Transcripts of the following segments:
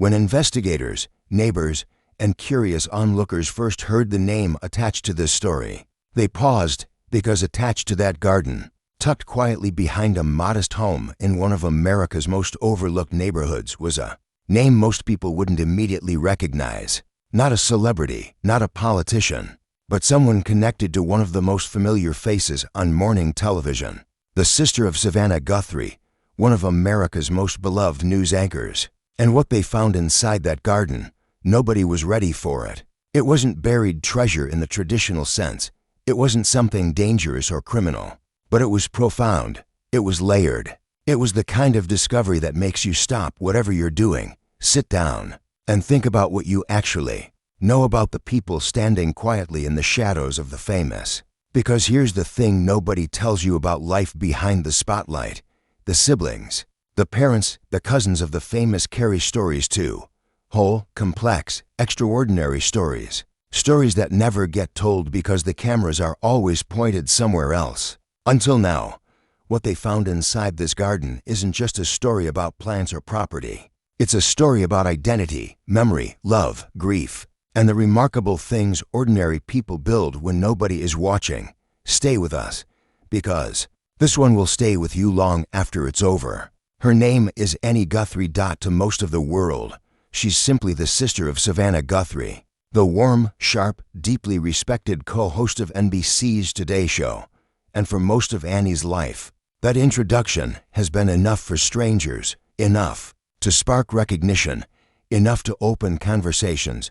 When investigators, neighbors, and curious onlookers first heard the name attached to this story, they paused because attached to that garden, tucked quietly behind a modest home in one of America's most overlooked neighborhoods, was a name most people wouldn't immediately recognize. Not a celebrity, not a politician, but someone connected to one of the most familiar faces on morning television. The sister of Savannah Guthrie, one of America's most beloved news anchors. And what they found inside that garden, nobody was ready for it. It wasn't buried treasure in the traditional sense. It wasn't something dangerous or criminal. But it was profound. It was layered. It was the kind of discovery that makes you stop whatever you're doing, sit down, and think about what you actually know about the people standing quietly in the shadows of the famous. Because here's the thing nobody tells you about life behind the spotlight. The siblings, the parents, the cousins of the famous carry stories too. Whole, complex, extraordinary stories. Stories that never get told because the cameras are always pointed somewhere else. Until now, what they found inside this garden isn't just a story about plants or property. It's a story about identity, memory, love, grief, and the remarkable things ordinary people build when nobody is watching. Stay with us, because this one will stay with you long after it's over. Her name is Annie Guthrie. To most of the world, she's simply the sister of Savannah Guthrie, the warm, sharp, deeply respected co-host of NBC's Today Show. And for most of Annie's life, that introduction has been enough for strangers, enough to spark recognition, enough to open conversations,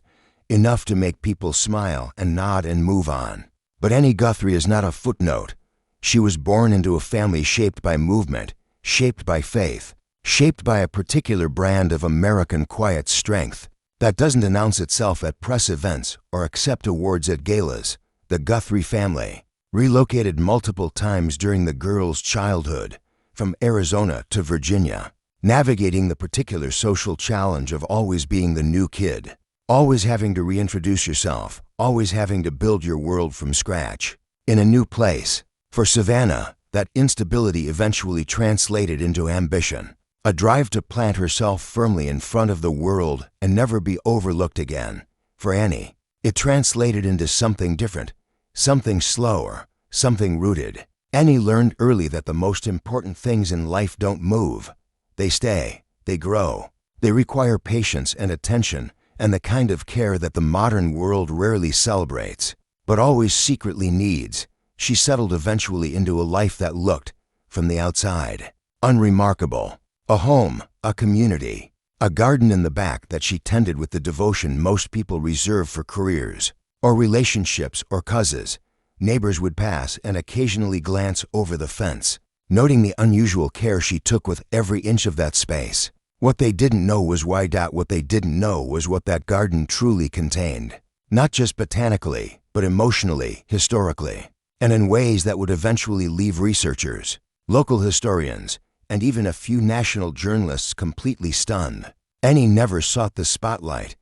enough to make people smile and nod and move on. But Annie Guthrie is not a footnote. She was born into a family shaped by movement, shaped by faith, shaped by a particular brand of American quiet strength that doesn't announce itself at press events or accept awards at galas. The Guthrie family relocated multiple times during the girl's childhood, from Arizona to Virginia, navigating the particular social challenge of always being the new kid, always having to reintroduce yourself, always having to build your world from scratch, in a new place. For Savannah, that instability eventually translated into ambition, a drive to plant herself firmly in front of the world and never be overlooked again. For Annie, it translated into something different, something slower, something rooted. Annie learned early that the most important things in life don't move. They stay, they grow. They require patience and attention and the kind of care that the modern world rarely celebrates, but always secretly needs. She settled eventually into a life that looked, from the outside, unremarkable. A home, a community, a garden in the back that she tended with the devotion most people reserve for careers, or relationships or causes. Neighbors would pass and occasionally glance over the fence, noting the unusual care she took with every inch of that space. What they didn't know was why. What they didn't know was what that garden truly contained. Not just botanically, but emotionally, historically, and in ways that would eventually leave researchers, local historians, and even a few national journalists completely stunned. Annie never sought the spotlight,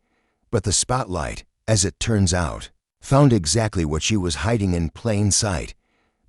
but the spotlight, as it turns out, found exactly what she was hiding in plain sight,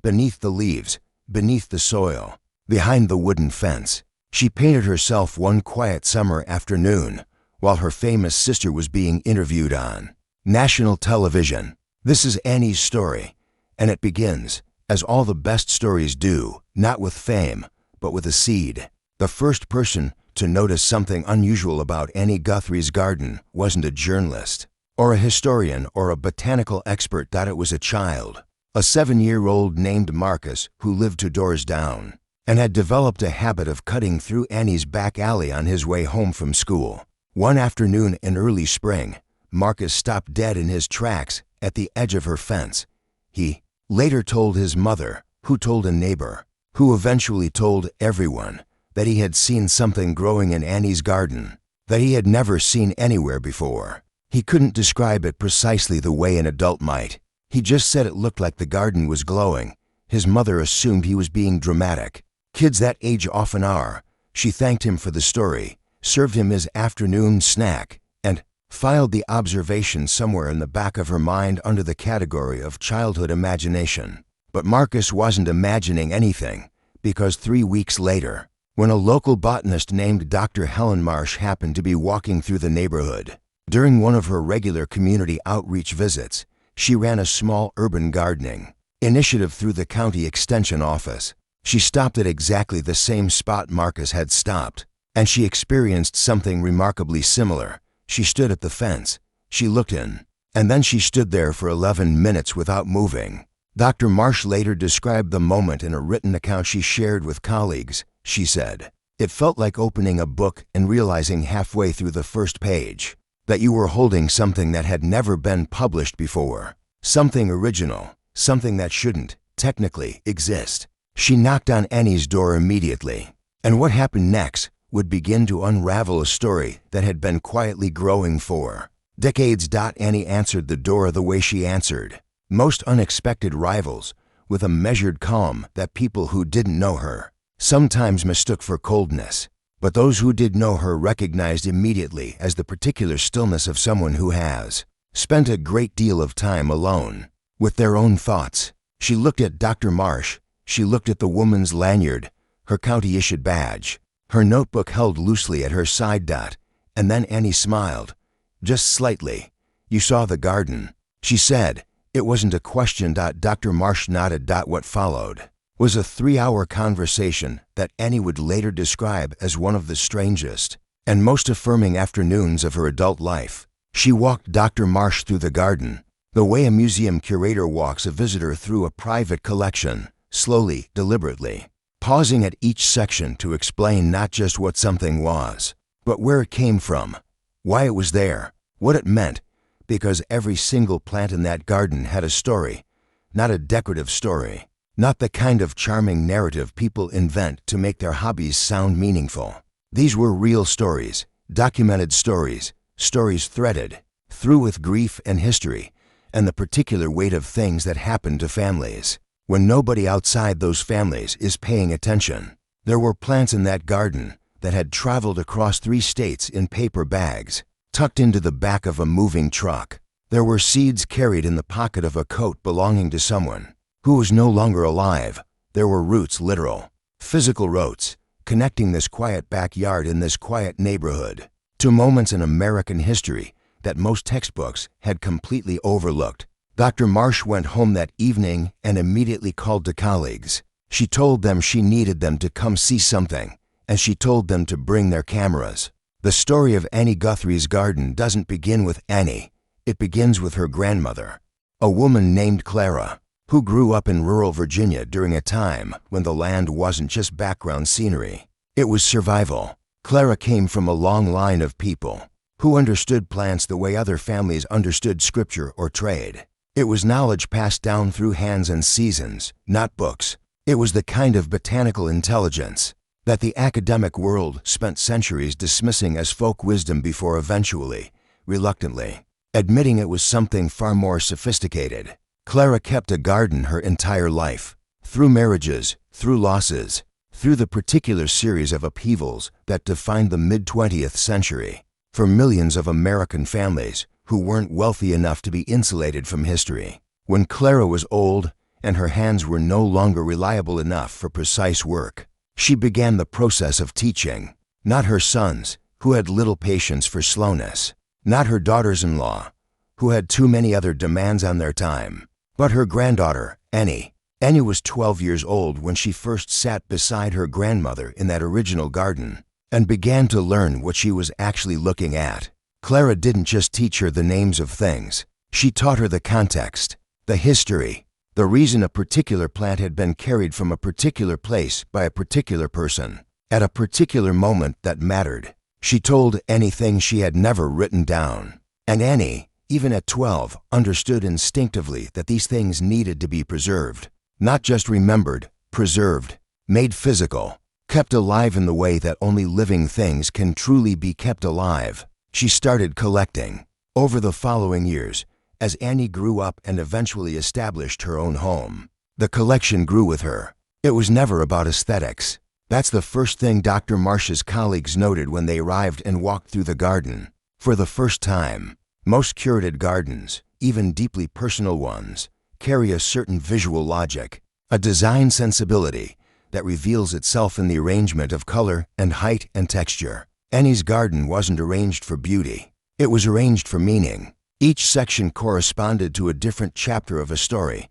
beneath the leaves, beneath the soil, behind the wooden fence. She painted herself one quiet summer afternoon while her famous sister was being interviewed on national television. This is Annie's story, and it begins, as all the best stories do, not with fame, but with a seed. The first person to notice something unusual about Annie Guthrie's garden wasn't a journalist, or a historian, or a botanical expert. It was a child, a 7-year-old named Marcus, who lived 2 doors down, and had developed a habit of cutting through Annie's back alley on his way home from school. One afternoon in early spring, Marcus stopped dead in his tracks at the edge of her fence. He later told his mother, who told a neighbor, who eventually told everyone, that he had seen something growing in Annie's garden that he had never seen anywhere before. He couldn't describe it precisely the way an adult might. He just said it looked like the garden was glowing. His mother assumed he was being dramatic. Kids that age often are. She thanked him for the story, served him his afternoon snack, and filed the observation somewhere in the back of her mind under the category of childhood imagination. But Marcus wasn't imagining anything, because 3 weeks later, when a local botanist named Dr. Helen Marsh happened to be walking through the neighborhood. During one of her regular community outreach visits, she ran a small urban gardening initiative through the county extension office. She stopped at exactly the same spot Marcus had stopped, and she experienced something remarkably similar. She stood at the fence, she looked in, and then she stood there for 11 minutes without moving. Dr. Marsh later described the moment in a written account she shared with colleagues. She said, "It felt like opening a book and realizing halfway through the first page that you were holding something that had never been published before, something original, something that shouldn't, technically, exist." She knocked on Annie's door immediately, and what happened next would begin to unravel a story that had been quietly growing for decades. Annie answered the door the way she answered most unexpected rivals, with a measured calm that people who didn't know her sometimes mistook for coldness, but those who did know her recognized immediately as the particular stillness of someone who has spent a great deal of time alone with their own thoughts. She looked at Dr. Marsh. She looked at the woman's lanyard, her county-issued badge, her notebook held loosely at her side. And then Annie smiled, just slightly. "You saw the garden," she said. It wasn't a question. Dr. Marsh nodded. What followed was a 3-hour conversation that Annie would later describe as one of the strangest and most affirming afternoons of her adult life. She walked Dr. Marsh through the garden, the way a museum curator walks a visitor through a private collection, slowly, deliberately, pausing at each section to explain not just what something was, but where it came from, why it was there, what it meant, because every single plant in that garden had a story, not a decorative story, not the kind of charming narrative people invent to make their hobbies sound meaningful. These were real stories, documented stories, stories threaded through with grief and history, and the particular weight of things that happen to families when nobody outside those families is paying attention. There were plants in that garden that had traveled across 3 states in paper bags, tucked into the back of a moving truck. There were seeds carried in the pocket of a coat belonging to someone who was no longer alive. There were roots, literal, physical roots, connecting this quiet backyard in this quiet neighborhood to moments in American history that most textbooks had completely overlooked. Dr. Marsh went home that evening and immediately called to colleagues. She told them she needed them to come see something, and she told them to bring their cameras. The story of Annie Guthrie's garden doesn't begin with Annie. It begins with her grandmother, a woman named Clara, who grew up in rural Virginia during a time when the land wasn't just background scenery. It was survival. Clara came from a long line of people who understood plants the way other families understood scripture or trade. It was knowledge passed down through hands and seasons, not books. It was the kind of botanical intelligence that the academic world spent centuries dismissing as folk wisdom before eventually, reluctantly, admitting it was something far more sophisticated. Clara kept a garden her entire life, through marriages, through losses, through the particular series of upheavals that defined the mid-20th century, for millions of American families who weren't wealthy enough to be insulated from history. When Clara was old and her hands were no longer reliable enough for precise work, she began the process of teaching, not her sons, who had little patience for slowness, not her daughters-in-law, who had too many other demands on their time, but her granddaughter, Annie. Annie was 12 years old when she first sat beside her grandmother in that original garden and began to learn what she was actually looking at. Clara didn't just teach her the names of things. She taught her the context, the history, the reason a particular plant had been carried from a particular place by a particular person, at a particular moment that mattered. She told Annie things she had never written down. And Annie, even at 12, understood instinctively that these things needed to be preserved. Not just remembered, preserved, made physical, kept alive in the way that only living things can truly be kept alive. She started collecting. Over the following years, as Annie grew up and eventually established her own home, the collection grew with her. It was never about aesthetics. That's the first thing Dr. Marsh's colleagues noted when they arrived and walked through the garden. For the first time, most curated gardens, even deeply personal ones, carry a certain visual logic, a design sensibility that reveals itself in the arrangement of color and height and texture. Annie's garden wasn't arranged for beauty. It was arranged for meaning. Each section corresponded to a different chapter of a story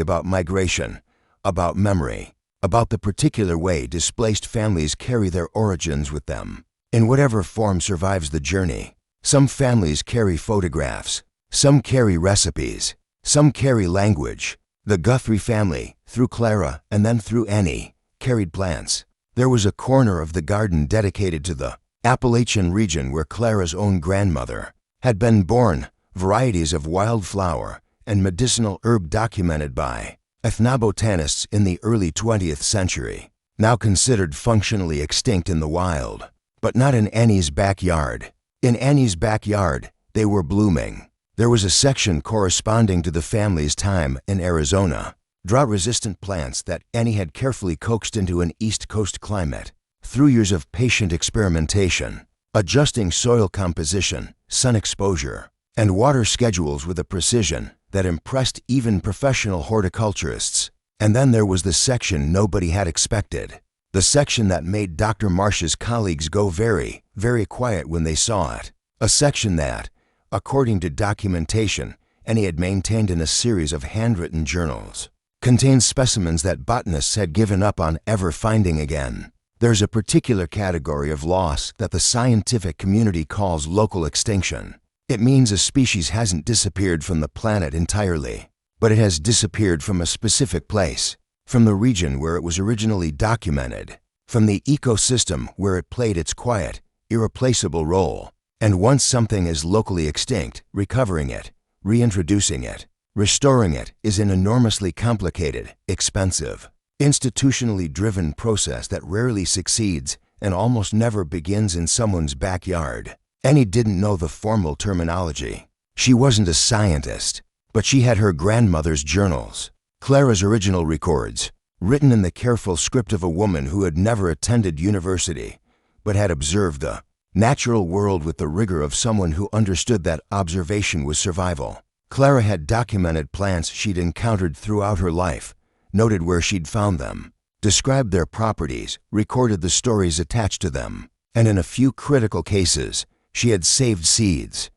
about migration, about memory, about the particular way displaced families carry their origins with them, in whatever form survives the journey. Some families carry photographs, some carry recipes, some carry language. The Guthrie family, through Clara and then through Annie, carried plants. There was a corner of the garden dedicated to the Appalachian region where Clara's own grandmother had been born, varieties of wildflower and medicinal herb documented by ethnobotanists in the early 20th century, now considered functionally extinct in the wild, but not in Annie's backyard. In Annie's backyard, they were blooming. There was a section corresponding to the family's time in Arizona, drought-resistant plants that Annie had carefully coaxed into an East Coast climate through years of patient experimentation, adjusting soil composition, sun exposure, and water schedules with a precision that impressed even professional horticulturists. And then there was the section nobody had expected, the section that made Dr. Marsh's colleagues go very, very quiet when they saw it, a section that, according to documentation Annie had maintained in a series of handwritten journals, contained specimens that botanists had given up on ever finding again. There's a particular category of loss that the scientific community calls local extinction. It means a species hasn't disappeared from the planet entirely, but it has disappeared from a specific place, from the region where it was originally documented, from the ecosystem where it played its quiet, irreplaceable role. And once something is locally extinct, recovering it, reintroducing it, restoring it is an enormously complicated, expensive, institutionally driven process that rarely succeeds and almost never begins in someone's backyard. Annie didn't know the formal terminology. She wasn't a scientist, but she had her grandmother's journals, Clara's original records, written in the careful script of a woman who had never attended university, but had observed the natural world with the rigor of someone who understood that observation was survival. Clara had documented plants she'd encountered throughout her life, noted where she'd found them, described their properties, recorded the stories attached to them, and in a few critical cases, she had saved seeds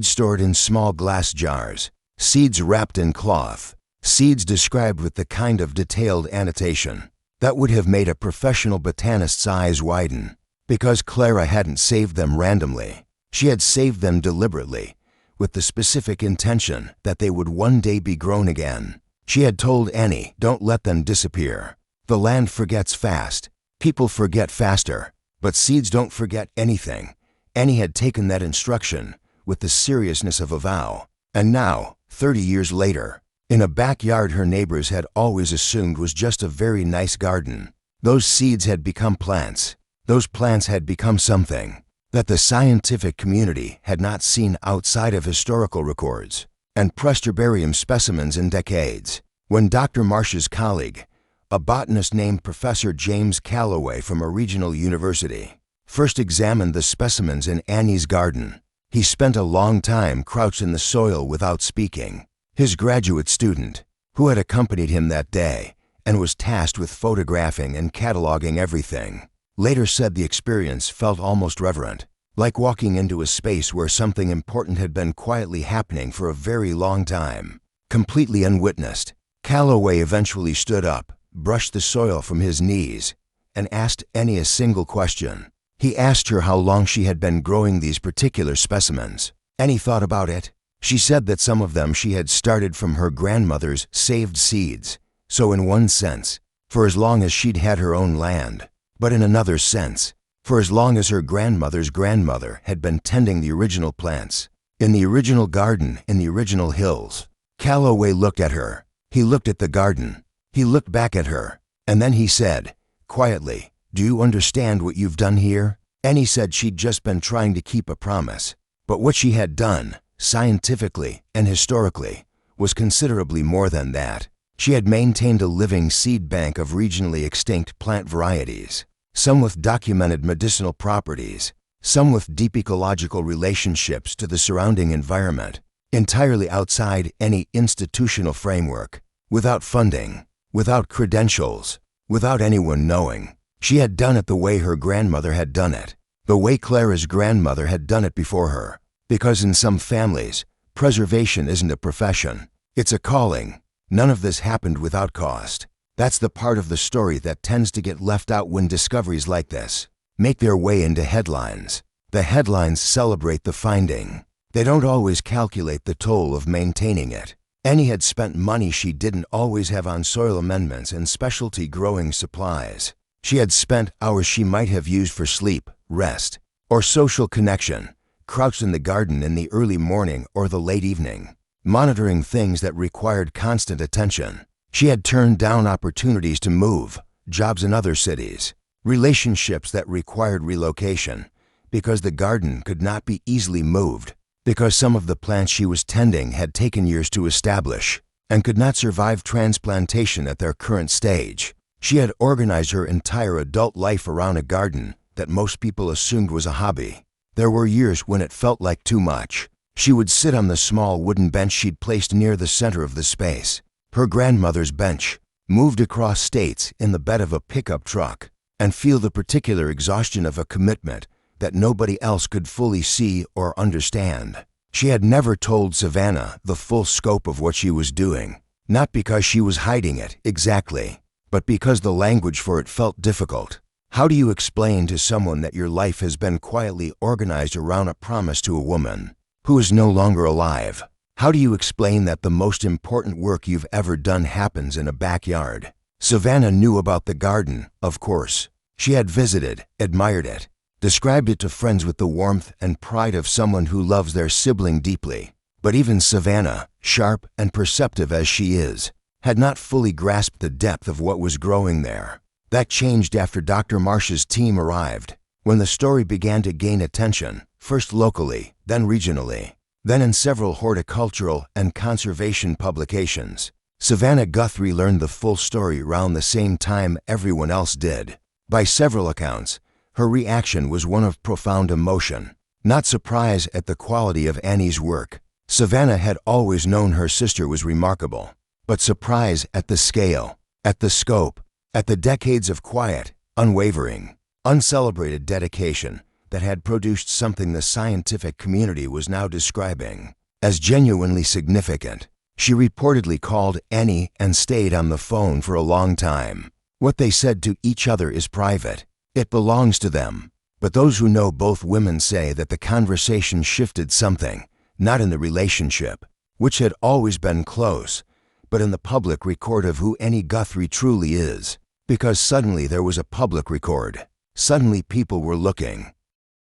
stored in small glass jars, seeds wrapped in cloth, seeds described with the kind of detailed annotation that would have made a professional botanist's eyes widen. Because Clara hadn't saved them randomly, she had saved them deliberately, with the specific intention that they would one day be grown again. She had told Annie, don't let them disappear. The land forgets fast, people forget faster, but seeds don't forget anything. Annie had taken that instruction with the seriousness of a vow. And now, 30 years later, in a backyard her neighbors had always assumed was just a very nice garden, those seeds had become plants. Those plants had become something that the scientific community had not seen outside of historical records and Presterbarium specimens in decades. When Dr. Marsh's colleague, a botanist named Professor James Calloway from a regional university, first examined the specimens in Annie's garden, he spent a long time crouched in the soil without speaking. His graduate student, who had accompanied him that day and was tasked with photographing and cataloging everything, later said the experience felt almost reverent, like walking into a space where something important had been quietly happening for a very long time, completely unwitnessed. Calloway eventually stood up, brushed the soil from his knees, and asked Annie a single question. He asked her how long she had been growing these particular specimens. Annie thought about it. She said that some of them she had started from her grandmother's saved seeds, so in one sense, for as long as she'd had her own land, but in another sense, for as long as her grandmother's grandmother had been tending the original plants, in the original garden in the original hills. Calloway looked at her. He looked at the garden. He looked back at her. And then he said, quietly, do you understand what you've done here? Annie said she'd just been trying to keep a promise. But what she had done, scientifically and historically, was considerably more than that. She had maintained a living seed bank of regionally extinct plant varieties, some with documented medicinal properties, some with deep ecological relationships to the surrounding environment, entirely outside any institutional framework, without funding, without credentials, without anyone knowing. She had done it the way her grandmother had done it, the way Clara's grandmother had done it before her. Because in some families, preservation isn't a profession, it's a calling. None of this happened without cost. That's the part of the story that tends to get left out when discoveries like this make their way into headlines. The headlines celebrate the finding. They don't always calculate the toll of maintaining it. Annie had spent money she didn't always have on soil amendments and specialty growing supplies. She had spent hours she might have used for sleep, rest, or social connection, crouched in the garden in the early morning or the late evening, monitoring things that required constant attention. She had turned down opportunities to move, jobs in other cities, relationships that required relocation, because the garden could not be easily moved, because some of the plants she was tending had taken years to establish and could not survive transplantation at their current stage. She had organized her entire adult life around a garden that most people assumed was a hobby. There were years when it felt like too much. She would sit on the small wooden bench she'd placed near the center of the space, her grandmother's bench, moved across states in the bed of a pickup truck, and feel the particular exhaustion of a commitment that nobody else could fully see or understand. She had never told Savannah the full scope of what she was doing, not because she was hiding it exactly, but because the language for it felt difficult. How do you explain to someone that your life has been quietly organized around a promise to a woman who is no longer alive? How do you explain that the most important work you've ever done happens in a backyard? Savannah knew about the garden, of course. She had visited, admired it, described it to friends with the warmth and pride of someone who loves their sibling deeply. But even Savannah, sharp and perceptive as she is, had not fully grasped the depth of what was growing there. That changed after Dr. Marsh's team arrived, when the story began to gain attention, first locally, then regionally, then in several horticultural and conservation publications. Savannah Guthrie learned the full story around the same time everyone else did. By several accounts, her reaction was one of profound emotion, not surprise at the quality of Annie's work. Savannah had always known her sister was remarkable, but surprise at the scale, at the scope, at the decades of quiet, unwavering, uncelebrated dedication that had produced something the scientific community was now describing as genuinely significant. She reportedly called Annie and stayed on the phone for a long time. What they said to each other is private. It belongs to them. But those who know both women say that the conversation shifted something, not in the relationship, which had always been close, but in the public record of who Annie Guthrie truly is. Because suddenly there was a public record. Suddenly people were looking.